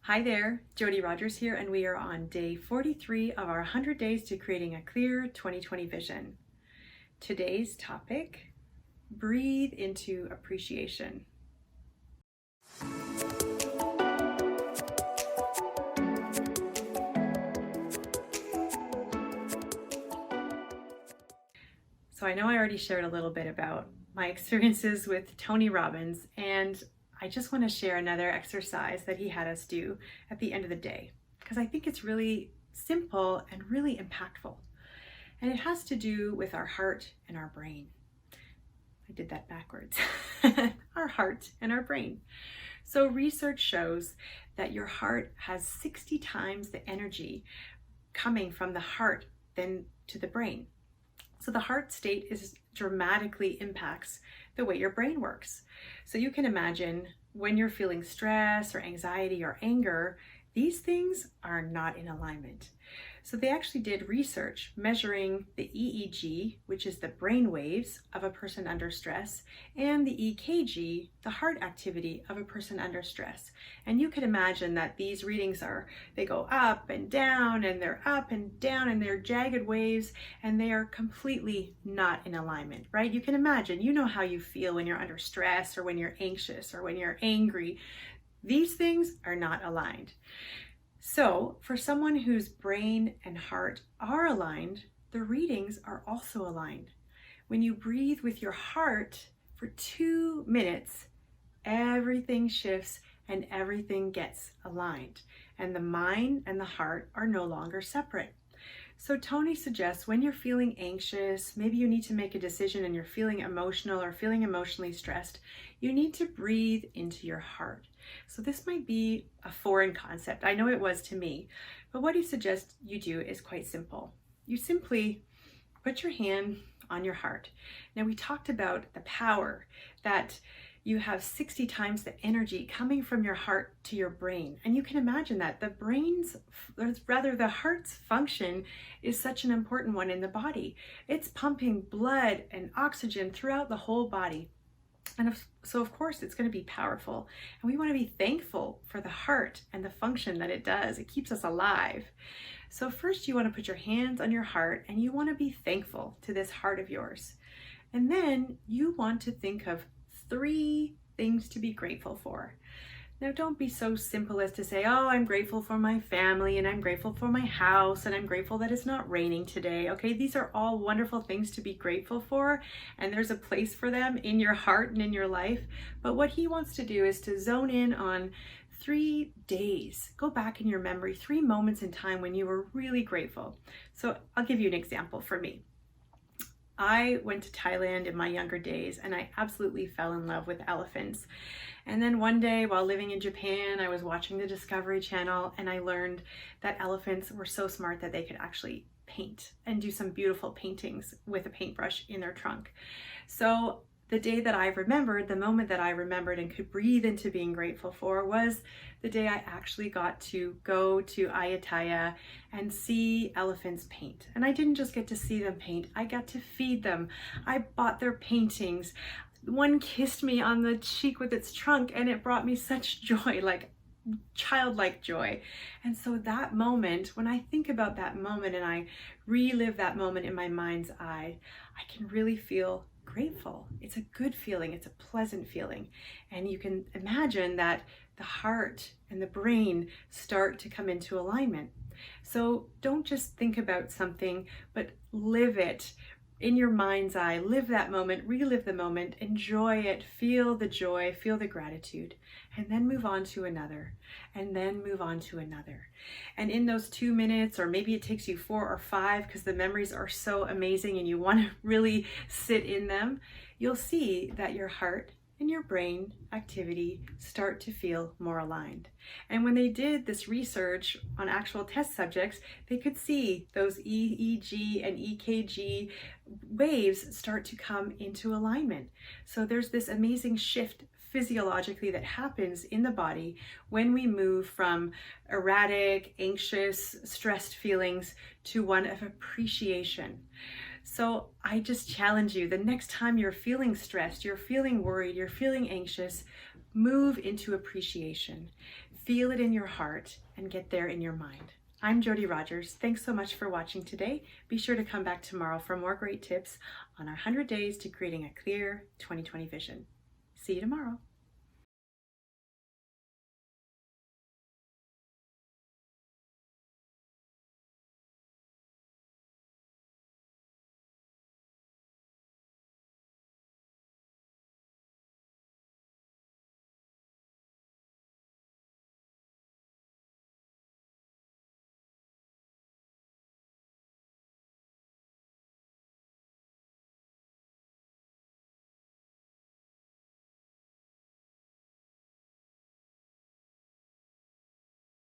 Hi there, Jody Rogers here, and we are on day 43 of our 100 Days to Creating a Clear 2020 Vision. Today's topic, breathe into appreciation. So I know I already shared a little bit about my experiences with Tony Robbins, and I just want to share another exercise that he had us do at the end of the day, because I think it's really simple and really impactful. And it has to do with our heart and our brain. I did that backwards. Our heart and our brain. So research shows that your heart has 60 times the energy coming from the heart than to the brain. So the heart state dramatically impacts the way your brain works. So you can imagine when you're feeling stress or anxiety or anger, these things are not in alignment. So they actually did research measuring the EEG, which is the brain waves of a person under stress, and the EKG, the heart activity of a person under stress. And you can imagine that these readings they go up and down, and they're up and down, and they're jagged waves, and they are completely not in alignment, right? You can imagine, you know how you feel when you're under stress or when you're anxious or when you're angry. These things are not aligned. So for someone whose brain and heart are aligned, the readings are also aligned. When you breathe with your heart for 2 minutes, everything shifts and everything gets aligned. And the mind and the heart are no longer separate. So Tony suggests when you're feeling anxious, maybe you need to make a decision and you're feeling emotional or feeling emotionally stressed, you need to breathe into your heart. So this might be a foreign concept. I know it was to me, but what he suggests you do is quite simple. You simply put your hand on your heart. Now we talked about the power that you have 60 times the energy coming from your heart to your brain. And you can imagine that the heart's function is such an important one in the body. It's pumping blood and oxygen throughout the whole body. And so of course it's going to be powerful. And we want to be thankful for the heart and the function that it does. It keeps us alive. So first you want to put your hands on your heart and you want to be thankful to this heart of yours. And then you want to think of 3 things to be grateful for. Now don't be so simple as to say, oh, I'm grateful for my family and I'm grateful for my house and I'm grateful that it's not raining today. Okay, these are all wonderful things to be grateful for, and there's a place for them in your heart and in your life. But what he wants to do is to zone in on 3 days. Go back in your memory, 3 moments in time when you were really grateful. So I'll give you an example for me. I went to Thailand in my younger days and I absolutely fell in love with elephants. And then one day while living in Japan, I was watching the Discovery Channel and I learned that elephants were so smart that they could actually paint and do some beautiful paintings with a paintbrush in their trunk. So the day that I remembered, the moment that I remembered and could breathe into being grateful for, was the day I actually got to go to Ayutthaya and see elephants paint. And I didn't just get to see them paint, I got to feed them. I bought their paintings. One kissed me on the cheek with its trunk and it brought me such joy, like childlike joy. And so that moment, when I think about that moment and I relive that moment in my mind's eye, I can really feel grateful. It's a good feeling. It's a pleasant feeling. And you can imagine that the heart and the brain start to come into alignment. So don't just think about something, but live it in your mind's eye. Live that moment, relive the moment, enjoy it, feel the joy, feel the gratitude, and then move on to another, and then move on to another. And in those 2 minutes, or maybe it takes you 4 or 5 because the memories are so amazing and you want to really sit in them, you'll see that your heart and your brain activity start to feel more aligned. And when they did this research on actual test subjects, they could see those EEG and EKG waves start to come into alignment. So there's this amazing shift physiologically that happens in the body when we move from erratic, anxious, stressed feelings to one of appreciation. So I just challenge you, the next time you're feeling stressed, you're feeling worried, you're feeling anxious, move into appreciation. feel it in your heart, and get there in your mind. I'm Jody Rogers. Thanks so much for watching today. Be sure to come back tomorrow for more great tips on our 100 days to creating a clear 2020 vision. See you tomorrow.